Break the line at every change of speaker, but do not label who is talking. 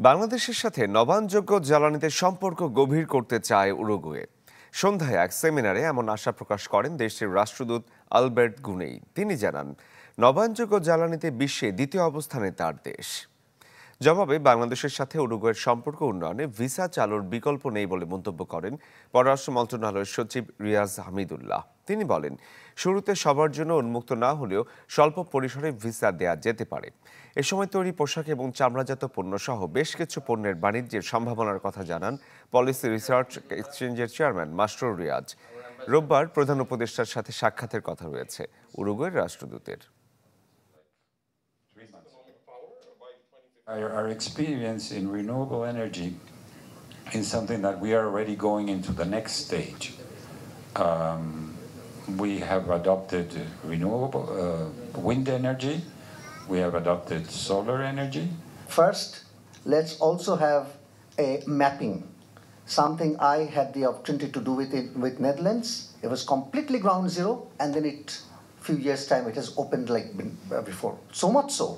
বাংলাদেশের সাথে নবায়নযোগ্য জ্বালানিতে সম্পর্ক গভীর করতে চায় উরুগুয়ে। সন্ধ্যায় এক সেমিনারে এমন আশা প্রকাশ করেন দেশটির রাষ্ট্রদূত আলবের্ট গুনেই। তিনি জানান, নবায়নযোগ্য জ্বালানিতে বিশ্বে দ্বিতীয় অবস্থানে তার দেশ। জবাবে বাংলাদেশের সাথে উরুগুয়ের সম্পর্ক উন্নয়নে ভিসা চালুর বিকল্প নেই বলে মন্তব্য করেন পররাষ্ট্র মন্ত্রণালয়ের সচিব রিয়াজ হামিদুল্লাহ। তিনি বলেন, শুরুতে সবার জন্য উন্মুক্ত না হলেও স্বল্প পরিসরে ভিসা দেয়া যেতে পারে। এ সময় তৈরি পোশাক এবং চামড়াজাত পণ্য সহ বেশ কিছু পণ্যের বাণিজ্যের সম্ভাবনার কথা জানান পলিসি রিসার্চ এক্সচেঞ্জের চেয়ারম্যান মাসরুর রিয়াজ। রোববার প্রধান উপদেষ্টার সাথে সাক্ষাতের কথা রয়েছে উরুগুয়ের রাষ্ট্রদূতের।
Our experience in renewable energy is something that we are already going into the next stage. We have adopted renewable wind energy. We have adopted solar energy.
First, let's also have a mapping. Something I had the opportunity to do with Netherlands. It was completely ground zero, and then few years time it has opened like before. So much so